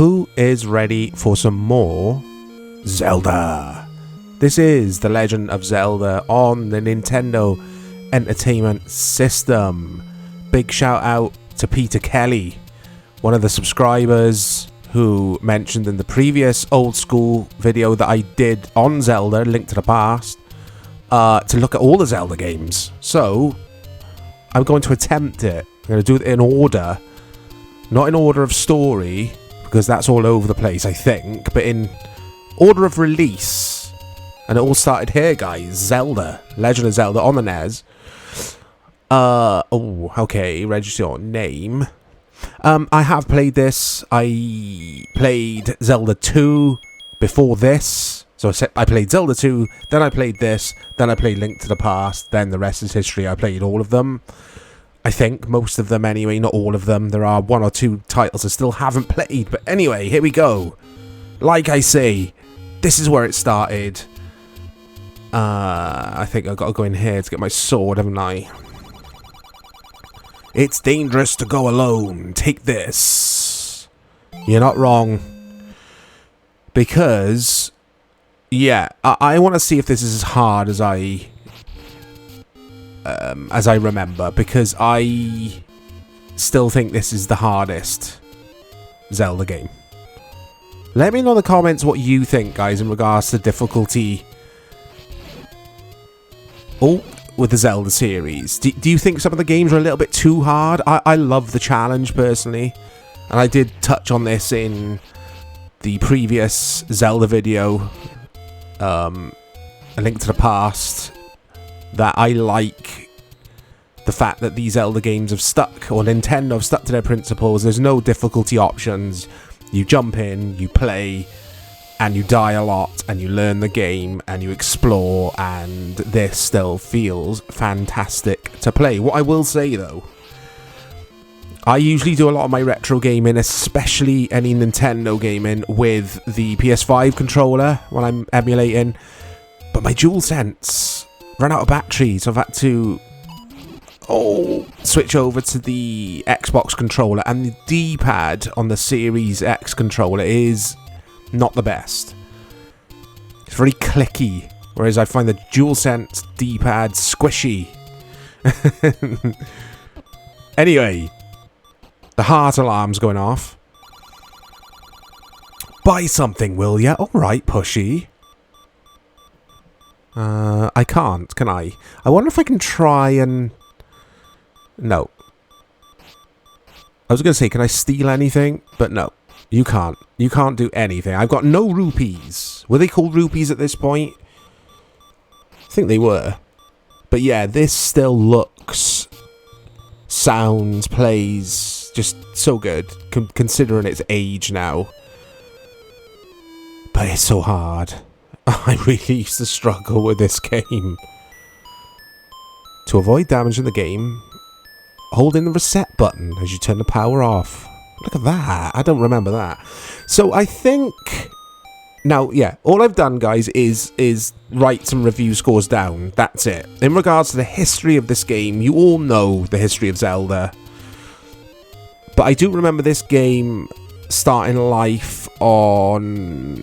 Who is ready for some more Zelda? This is The Legend of Zelda on the Nintendo Entertainment System. Big shout out to Peter Kelly, one of the subscribers who mentioned in the previous old school video that I did on Zelda, Link to the Past, to look at all the Zelda games. So, I'm going to attempt it. I'm going to do it in order. Not in order of story, because that's all over the place, I think, but in order of release. And it all started here, guys. Zelda. Legend of Zelda on the NES. Okay. Register your name. I have played this. I played Zelda 2 before this. So I played Zelda 2, then I played this, then I played Link to the Past, then the rest is history. I played all of them. I think, most of them anyway, not all of them. There are one or two titles I still haven't played. But anyway, here we go. Like I say, this is where it started. I think I've got to go in here to get my sword, haven't I? It's dangerous to go alone. Take this. You're not wrong. Because, yeah, I want to see if this is as hard as I remember. Because I still think this is the hardest Zelda game. Let me know in the comments what you think, guys, in regards to difficulty. With the Zelda series. Do you think some of the games are a little bit too hard? I love the challenge, personally. And I did touch on this in the previous Zelda video, A Link to the Past, that I like the fact that these Zelda games have stuck, or Nintendo have stuck to their principles. There's no difficulty options. You jump in, you play, and you die a lot, and you learn the game, and you explore, and this still feels fantastic to play. What I will say, though, I usually do a lot of my retro gaming, especially any Nintendo gaming, with the PS5 controller when I'm emulating, but my DualSense ran out of battery, so I've had to switch over to the Xbox controller, and the D-pad on the Series X controller is not the best. It's very clicky, whereas I find the DualSense D-pad squishy. Anyway, the heart alarm's going off. Buy something, will ya? Alright, pushy. I can't, can I? I wonder if I can try and... No. I was going to say, can I steal anything? But no. You can't. You can't do anything. I've got no rupees. Were they called rupees at this point? I think they were. But yeah, this still looks, sounds, plays just so good, considering its age now. But it's so hard. I really used to struggle with this game. To avoid damaging the game, hold in the reset button as you turn the power off. Look at that. I don't remember that. So I think... Now, yeah, all I've done, guys, is write some review scores down. That's it. In regards to the history of this game, you all know the history of Zelda. But I do remember this game starting life on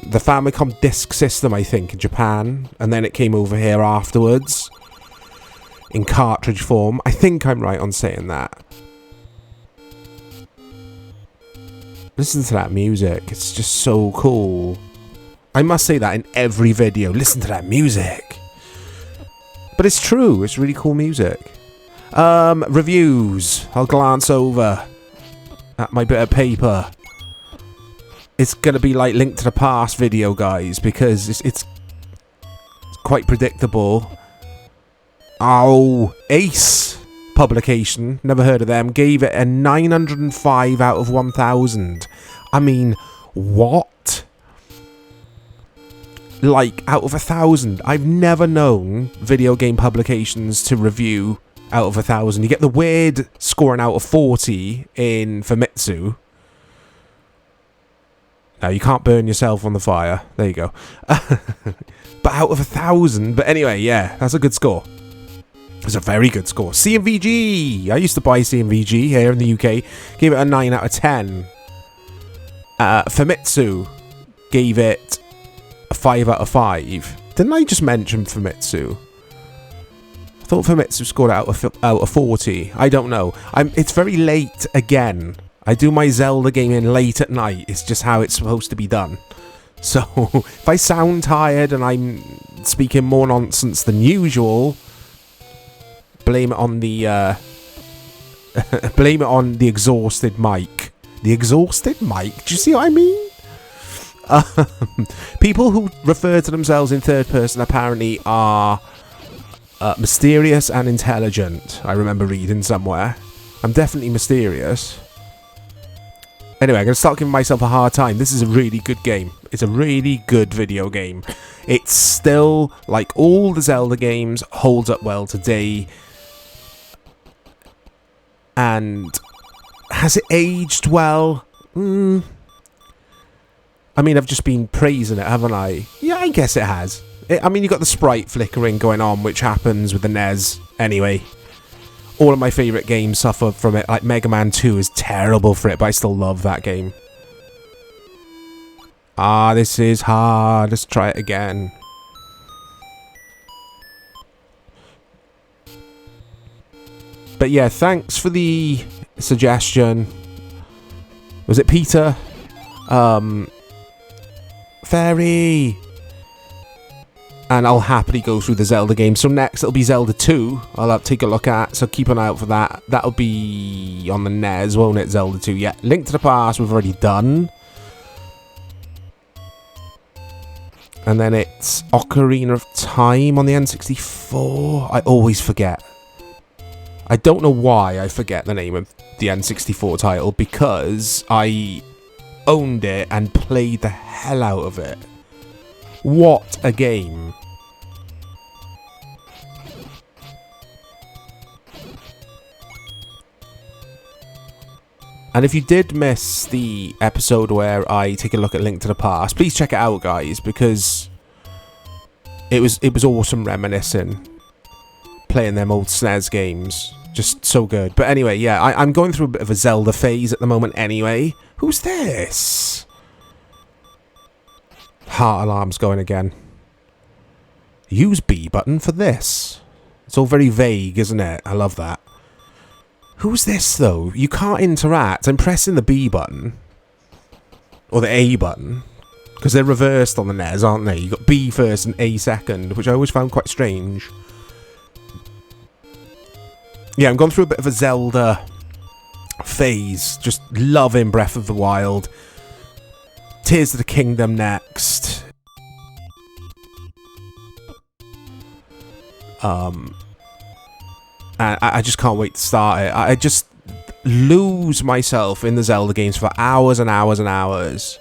the Famicom Disk System, I think, in Japan. And then it came over here afterwards in cartridge form. I think I'm right on saying that. Listen to that music. It's just so cool. I must say that in every video. Listen to that music. But it's true. It's really cool music. Reviews. I'll glance over at my bit of paper. It's going to be like Link to the Past video, guys, because it's quite predictable. Oh, Ace publication, never heard of them, gave it a 905 out of 1,000. I mean, what? Like, out of 1,000. I've never known video game publications to review out of 1,000. You get the weird scoring out of 40 in Famitsu. Now, you can't burn yourself on the fire. There you go. But out of 1,000. But anyway, yeah, that's a good score. It's a very good score. CMVG. I used to buy CMVG here in the UK. Gave it a 9 out of 10. Famitsu gave it a 5 out of 5. Didn't I just mention Famitsu? I thought Famitsu scored out of 40. I don't know. It's very late again. I do my Zelda gaming late at night. It's just how it's supposed to be done. So if I sound tired and I'm speaking more nonsense than usual, blame it on the blame it on the exhausted mic. The exhausted mic? Do you see what I mean? People who refer to themselves in third person apparently are mysterious and intelligent. I remember reading somewhere. I'm definitely mysterious. Anyway, I'm going to start giving myself a hard time. This is a really good game. It's a really good video game. It's still, like all the Zelda games, holds up well today. And has it aged well? I mean, I've just been praising it, haven't I? Yeah, I guess it has. I mean, you got the sprite flickering going on, which happens with the NES anyway. All of my favourite games suffer from it. Like Mega Man 2 is terrible for it, but I still love that game. Ah, this is hard. Let's try it again. But yeah, thanks for the suggestion. Was it Peter? Fairy. And I'll happily go through the Zelda games. So next it'll be Zelda 2. I'll take a look at. So keep an eye out for that. That'll be on the NES, won't it? Zelda 2. Yeah. Link to the Past we've already done. And then it's Ocarina of Time on the N64. I always forget. I don't know why I forget the name of the N64 title. Because I owned it and played the hell out of it. What a game. And if you did miss the episode where I take a look at Link to the Past, please check it out, guys, because it was awesome reminiscing, playing them old SNES games. Just so good. But anyway, yeah, I'm going through a bit of a Zelda phase at the moment anyway. Who's this? Heart alarm's going again. Use B button for this. It's all very vague, isn't it? I love that. Who's this, though? You can't interact. I'm pressing the B button. Or the A button. Because they're reversed on the NES, aren't they? You got B first and A second, which I always found quite strange. Yeah, I'm going through a bit of a Zelda phase. Just loving Breath of the Wild. Tears of the Kingdom next. And I just can't wait to start it. I just lose myself in the Zelda games for hours and hours and hours.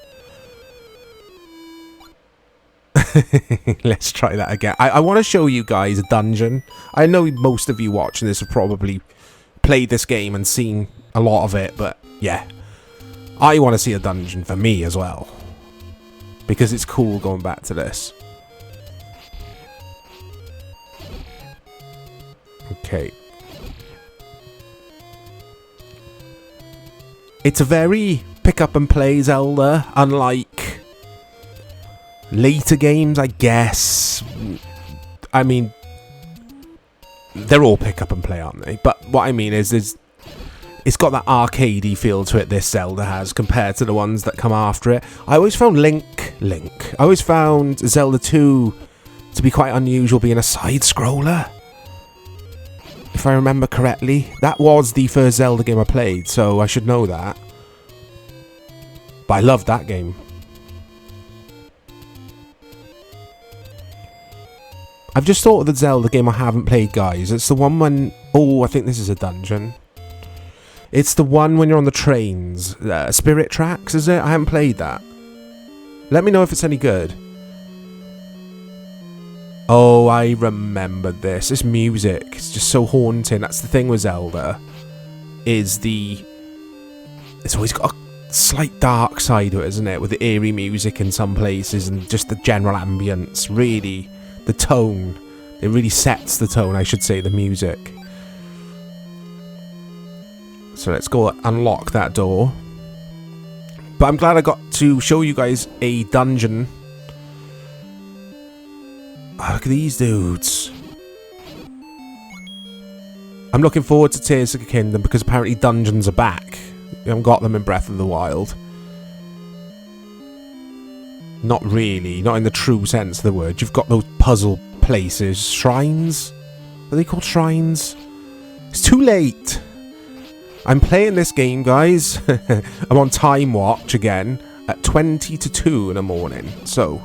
Let's try that again. I want to show you guys a dungeon. I know most of you watching this have probably played this game and seen a lot of it, but yeah. I want to see a dungeon for me as well. Because it's cool going back to this. Okay. It's a very pick up and play Zelda, unlike later games, I guess. I mean, they're all pick up and play, aren't they? But what I mean is it's got that arcadey feel to it, this Zelda has, compared to the ones that come after it. I always found I always found Zelda 2 to be quite unusual, being a side-scroller. If I remember correctly. That was the first Zelda game I played, so I should know that. But I loved that game. I've just thought of the Zelda game I haven't played, guys. It's the one when... Oh, I think this is a dungeon. It's the one when you're on the trains. Spirit Tracks, is it? I haven't played that. Let me know if it's any good. Oh, I remember this. This music. It's just so haunting. That's the thing with Zelda. It's always got a slight dark side to it, isn't it? With the eerie music in some places and just the general ambience. Really, the tone. It really sets the tone, I should say, the music. So let's go unlock that door. But I'm glad I got to show you guys a dungeon. Oh, look at these dudes. I'm looking forward to Tears of the Kingdom because apparently dungeons are back. We haven't got them in Breath of the Wild. Not really. Not in the true sense of the word. You've got those puzzle places. Shrines? Are they called shrines? It's too late. I'm playing this game, guys. I'm on time watch again at 20 to 2 in the morning. So,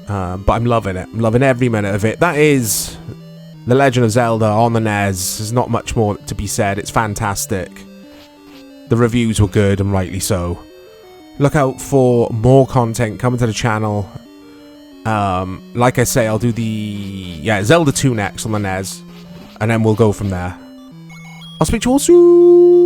but I'm loving it. I'm loving every minute of it. That is The Legend of Zelda on the NES. There's not much more to be said. It's fantastic. The reviews were good, and rightly so. Look out for more content coming to the channel. Like I say, I'll do the Zelda 2 next on the NES, and then we'll go from there. I'll speak to you all soon.